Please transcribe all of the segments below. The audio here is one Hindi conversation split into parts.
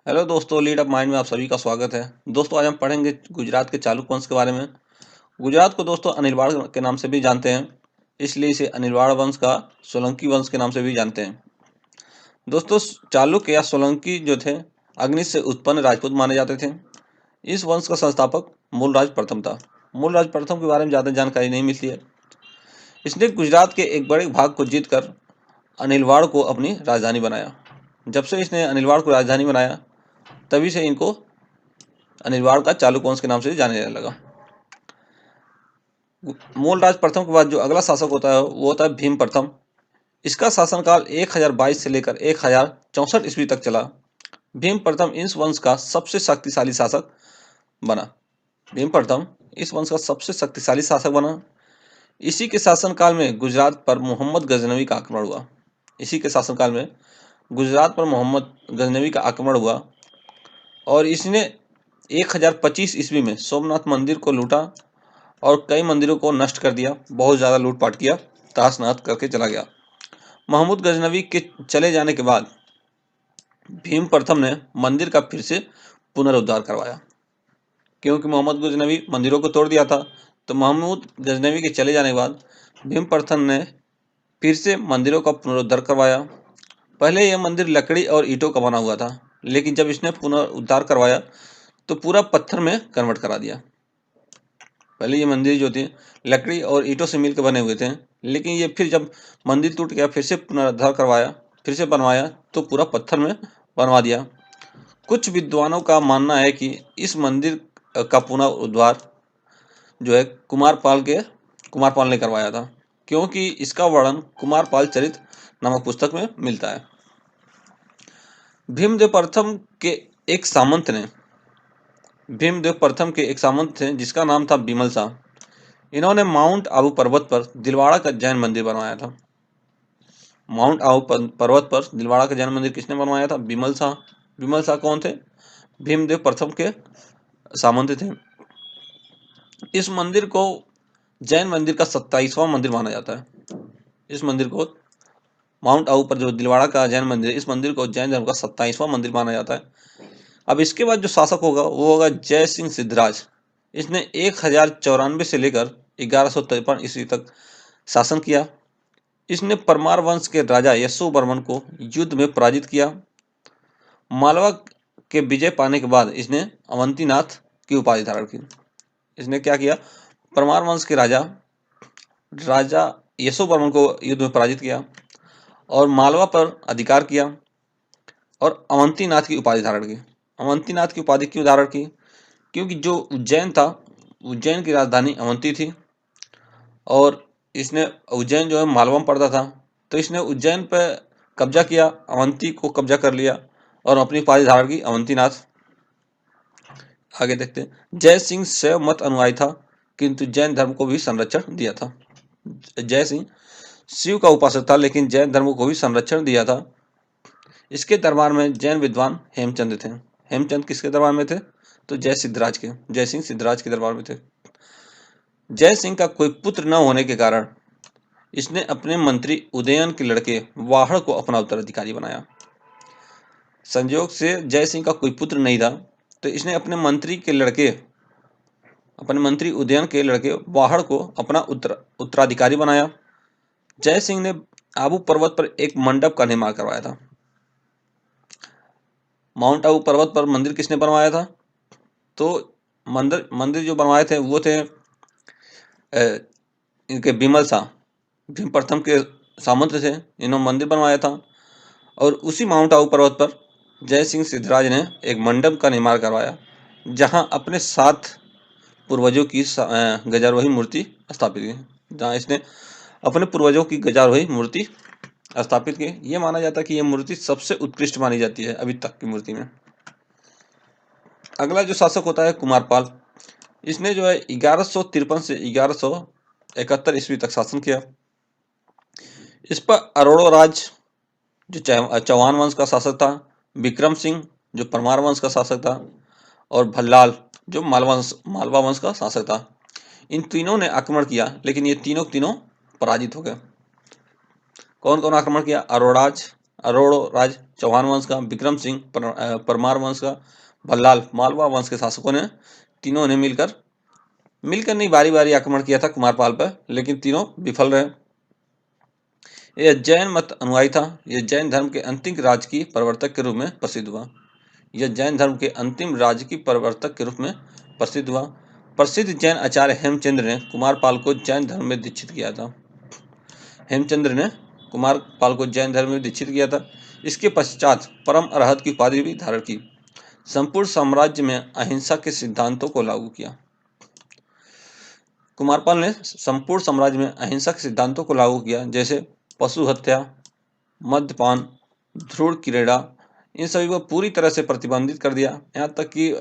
हेलो दोस्तों, लीड अप माइंड में आप सभी का स्वागत है। दोस्तों, आज हम पढ़ेंगे गुजरात के चालुक्य वंश के बारे में। गुजरात को दोस्तों अनिलवाड़ के नाम से भी जानते हैं, इसलिए इसे अनिलवाड़ वंश का सोलंकी वंश के नाम से भी जानते हैं। दोस्तों, चालुक्य या सोलंकी जो थे, अग्नि से उत्पन्न राजपूत माने जाते थे। इस वंश का संस्थापक मूलराज प्रथम था। मूलराज प्रथम के बारे में ज़्यादा जानकारी नहीं मिलती है। इसने गुजरात के एक बड़े भाग को जीतकर अनिलवाड़ को अपनी राजधानी बनाया। जब से इसने अनिलवाड़ को राजधानी बनाया, तभी से इनको अनिलवाड़ का चालुक्य वंश के नाम से जाने लगा। मूलराज प्रथम के बाद जो अगला शासक होता है वो होता है भीम प्रथम। इसका शासनकाल 1022 से लेकर 1064 ईस्वी तक चला। भीम प्रथम इस वंश का सबसे शक्तिशाली शासक बना। भीम प्रथम इस वंश का सबसे शक्तिशाली शासक बना। इसी के शासनकाल में गुजरात पर मोहम्मद गजनवी का आक्रमण हुआ। इसी के शासनकाल में गुजरात पर मोहम्मद गजनवी का आक्रमण हुआ और इसने 1025 ईस्वी में सोमनाथ मंदिर को लूटा और कई मंदिरों को नष्ट कर दिया। बहुत ज़्यादा लूटपाट किया, तहस नहस करके चला गया। महमूद गजनवी के चले जाने के बाद भीम प्रथम ने मंदिर का फिर से पुनरुद्धार करवाया। क्योंकि मोहम्मद गजनवी मंदिरों को तोड़ दिया था, तो महमूद गजनवी के चले जाने के बाद भीम प्रथम ने फिर से मंदिरों का पुनरुद्धार करवाया। पहले यह मंदिर लकड़ी और ईंटों का बना हुआ था, लेकिन जब इसने पुनरुद्धार करवाया तो पूरा पत्थर में कन्वर्ट करा दिया। पहले ये मंदिर जो थे लकड़ी और ईंटों से मिलकर बने हुए थे, लेकिन ये फिर जब मंदिर टूट गया, फिर से पुनरुद्धार करवाया, फिर से बनवाया तो पूरा पत्थर में बनवा दिया। कुछ विद्वानों का मानना है कि इस मंदिर का पुनरुद्धार जो है कुमारपाल ने करवाया था, क्योंकि इसका वर्णन कुमारपाल चरित नामक पुस्तक में मिलता है। भीमदेव प्रथम के एक सामंत ने भीमदेव प्रथम के एक सामंत थे जिसका नाम था बिमल शाह। इन्होंने माउंट आबू पर्वत पर दिलवाड़ा का जैन मंदिर बनवाया था। माउंट आबू पर्वत पर दिलवाड़ा का जैन मंदिर किसने बनवाया था? बिमल शाह। बिमल शाह कौन थे? भीमदेव प्रथम के सामंत थे। इस मंदिर को जैन मंदिर का 27वां मंदिर माना जाता है। इस मंदिर को माउंट आबू पर जो दिलवाड़ा का जैन मंदिर है, इस मंदिर को जैन धर्म का 27वां मंदिर माना जाता है। अब इसके बाद जो शासक होगा वो होगा जय सिंह सिद्धराज। इसने 1094 से लेकर 1153 ईस्वी तक शासन किया। इसने परमार वंश के राजा यशो वर्मन को युद्ध में पराजित किया। मालवा के विजय पाने के बाद इसने अवंतीनाथ की उपाधि धारण की। इसने क्या किया? परमार वंश के राजा यशो वर्मन को युद्ध में पराजित किया और मालवा पर अधिकार किया और अवंतीनाथ की उपाधि धारण की। अवंतीनाथ की उपाधि क्यों धारण की? क्योंकि जो उज्जैन था, उज्जैन की राजधानी अवंती थी और इसने उज्जैन जो है मालवा में पड़ता था, तो इसने उज्जैन पर कब्जा किया, अवंती को कब्जा कर लिया और अपनी उपाधि धारण की अवंतीनाथ। आगे देखते हैं। जय सिंह शैव मत अनुयायी था, किंतु जैन धर्म को भी संरक्षण दिया था। जय सिंह शिव का उपासक था, लेकिन जैन धर्म को भी संरक्षण दिया था। इसके दरबार में जैन विद्वान हेमचंद थे। हेमचंद किसके दरबार में थे? तो जय सिंह सिद्धराज के दरबार में थे। जय सिंह का कोई पुत्र न होने के कारण इसने अपने मंत्री उदयन के लड़के वाहड़ को अपना उत्तराधिकारी बनाया। संयोग से जय सिंह का कोई पुत्र नहीं था, तो इसने अपने मंत्री उदयन के लड़के वाहड़ को अपना उत्तराधिकारी बनाया। जय सिंह ने आबू पर्वत पर एक मंडप का निर्माण करवाया था। माउंट आबू पर्वत पर मंदिर किसने बनवाया था? तो मंदिर जो बनवाए थे वो थे इनके बिमल शाह, भीम प्रथम के सामंत थे। इन्होंने मंदिर बनवाया था और उसी माउंट आबू पर्वत पर जय सिंह सिद्धराज ने एक मंडप का निर्माण करवाया, जहां अपने 7 पूर्वजों की गजारोही मूर्ति स्थापित की। जहां इसने अपने पूर्वजों की गजारोही मूर्ति स्थापित की। ये माना जाता है कि यह मूर्ति सबसे उत्कृष्ट मानी जाती है अभी तक की मूर्ति में। अगला जो शासक होता है कुमारपाल। इसने जो है 1153 से 1171 ईस्वी तक शासन किया। इस पर अरोड़ो राज जो चौहान वंश का शासक था, विक्रम सिंह जो परमार वंश का शासक था और भल्लाल जो मालवा वंश का शासक था, इन तीनों ने आक्रमण किया, लेकिन ये तीनों पराजित हो गए। कौन कौन आक्रमण किया? अरोड़ो राज, चौहान वंश का, विक्रम सिंह परमार वंश का, भल्लाल मालवा वंश के शासकों ने, तीनों ने मिलकर नहीं बारी बारी आक्रमण किया था कुमारपाल पर, लेकिन तीनों विफल रहे। यह जैन मत अनुयायी था। यह जैन धर्म के अंतिम राजकीय प्रवर्तक के रूप में प्रसिद्ध हुआ। यह जैन धर्म के अंतिम राजकीय प्रवर्तक के रूप में प्रसिद्ध हुआ। प्रसिद्ध जैन आचार्य हेमचंद्र ने कुमारपाल को जैन धर्म में दीक्षित किया था। हेमचंद्र ने कुमारपाल को जैन धर्म में दीक्षित किया था। इसके पश्चात परम अरहत की उपाधि भी धारण की। संपूर्ण साम्राज्य में अहिंसा के सिद्धांतों को लागू किया। कुमारपाल ने संपूर्ण साम्राज्य में अहिंसा के सिद्धांतों को लागू किया, जैसे पशु हत्या, मद्यपान, ध्रुव क्रीड़ा, इन सभी को पूरी तरह से प्रतिबंधित कर दिया। यहाँ तक कि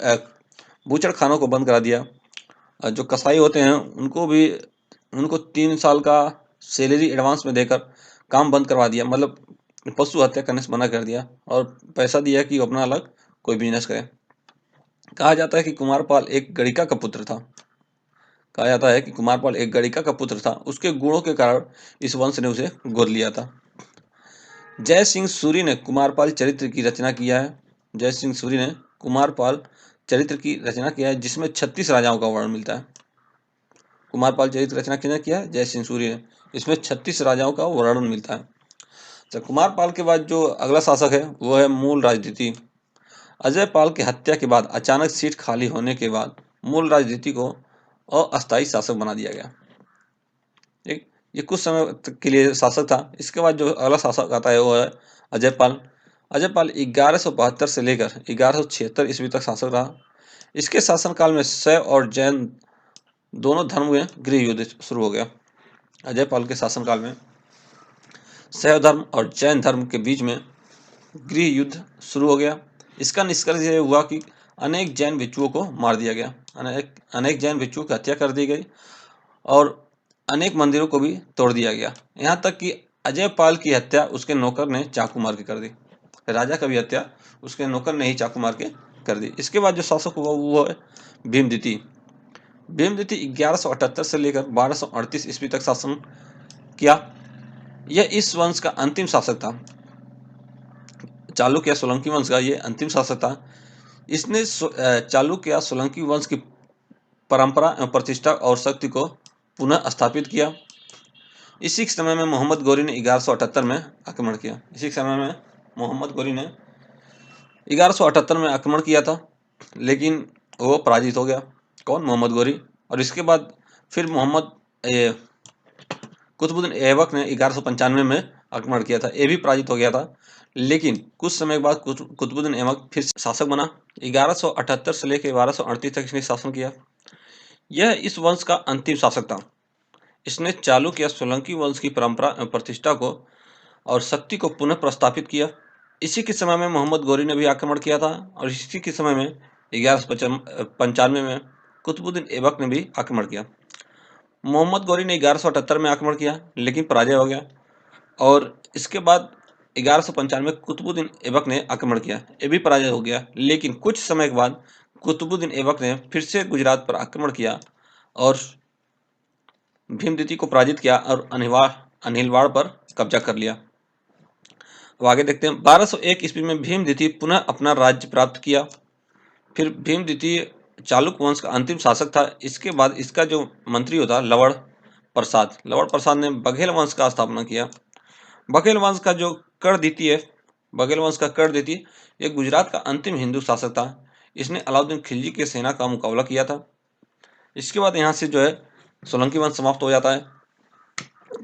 बूचड़ खानों को बंद करा दिया। जो कसाई होते हैं उनको 3 साल का सैलरी एडवांस में देकर काम बंद करवा दिया, मतलब पशु हत्या करने से मना कर दिया और पैसा दिया कि वो अपना अलग कोई बिजनेस करे। कहा जाता है कि कुमारपाल एक गणिका का पुत्र था। उसके गुणों के कारण इस वंश ने उसे गोद लिया था। जय सिंह सूरी ने कुमारपाल चरित्र की रचना किया है। जिसमें 36 राजाओं का वर्णन मिलता है। कुमारपाल चरित्र रचना किसने किया है? जय सिंह सूरी ने। इसमें 36 राजाओं का वर्णन मिलता है। तो कुमारपाल के बाद जो अगला शासक है वो है मूल राजनीति। अजय पाल की हत्या के बाद अचानक सीट खाली होने के बाद मूल राजनीति को अस्थायी शासक बना दिया गया। एक ये कुछ समय के लिए शासक था। इसके बाद जो अगला शासक आता है वो है अजय पाल। 1172 से लेकर 1176 ईस्वी तक शासक रहा। इसके शासनकाल में शैव और जैन दोनों धर्म में गृह युद्ध शुरू हो गया। अजय पाल के शासनकाल में शैव धर्म और जैन धर्म के बीच में गृह युद्ध शुरू हो गया। इसका निष्कर्ष यह हुआ कि अनेक जैन भिक्षुओं को मार दिया गया, अनेक जैन भिक्षुओं की हत्या कर दी गई और अनेक मंदिरों को भी तोड़ दिया गया। यहाँ तक कि अजय पाल की हत्या उसके नौकर ने चाकू मार के कर दी। राजा का भी हत्या उसके नौकर ने ही चाकू मार के कर दी। इसके बाद जो शासक हुआ वो है भीमदिति। 1178 से लेकर 1238 ईस्वी तक शासन किया। यह इस वंश का अंतिम शासक था। चालुक्य सोलंकी वंश का ये अंतिम शासक था। इसने चालुक्य सोलंकी वंश की परंपरा एवं प्रतिष्ठा और शक्ति को पुनः स्थापित किया। इसी समय में मोहम्मद गौरी ने 1178 में आक्रमण किया। 1178 में आक्रमण किया था, लेकिन वो पराजित हो गया। कौन? मोहम्मद गौरी। और इसके बाद फिर कुतुबुद्दीन ऐबक ने 1195 में आक्रमण किया था। ये भी पराजित हो गया था, लेकिन कुछ समय के बाद कुतुबुद्दीन ऐबक फिर शासक बना। 1178 से लेकर 1238 तक इसने शासन किया। यह इस वंश का अंतिम शासक था। इसने चालुक्य सोलंकी वंश की परंपरा एवं प्रतिष्ठा को और शक्ति को पुनः प्रस्थापित किया। इसी के समय में मोहम्मद गौरी ने भी आक्रमण किया था और इसी के समय में 1195 में कुतुबुद्दीन ऐबक ने भी आक्रमण किया। मोहम्मद गौरी ने 1178 में आक्रमण किया, लेकिन पराजय हो गया। और इसके बाद 1195 में कुतुबुद्दीन ऐबक ने आक्रमण किया, ये भी पराजय हो गया। लेकिन कुछ समय के बाद कुतुबुद्दीन ऐबक ने फिर से गुजरात पर आक्रमण किया और भीमदिति को पराजित किया और अनिलवाड़ पर कब्जा कर लिया। अब आगे देखते हैं। 1201 ईस्वी में भीमदिति पुनः अपना राज्य प्राप्त किया। फिर भीमदिति चालुक्य वंश का अंतिम शासक था। इसके बाद इसका जो मंत्री होता लवण प्रसाद ने बघेल वंश का स्थापना किया। बघेल वंश का कर्णदिति ये गुजरात का अंतिम हिंदू शासक था। इसने अलाउद्दीन खिलजी के सेना का मुकाबला किया था। इसके बाद यहाँ से जो है सोलंकी वंश समाप्त हो जाता है।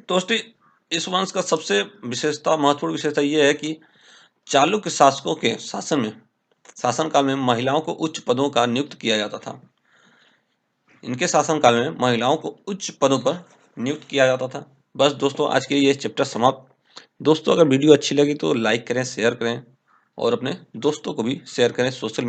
दोस्तों, इस वंश का सबसे महत्वपूर्ण विशेषता यह है कि चालुक्य शासकों के शासनकाल में महिलाओं को उच्च पदों का नियुक्त किया जाता था। इनके शासनकाल में महिलाओं को उच्च पदों पर नियुक्त किया जाता था। बस दोस्तों, आज के लिए ये चैप्टर समाप्त। दोस्तों, अगर वीडियो अच्छी लगी तो लाइक करें, शेयर करें और अपने दोस्तों को भी शेयर करें। सोशल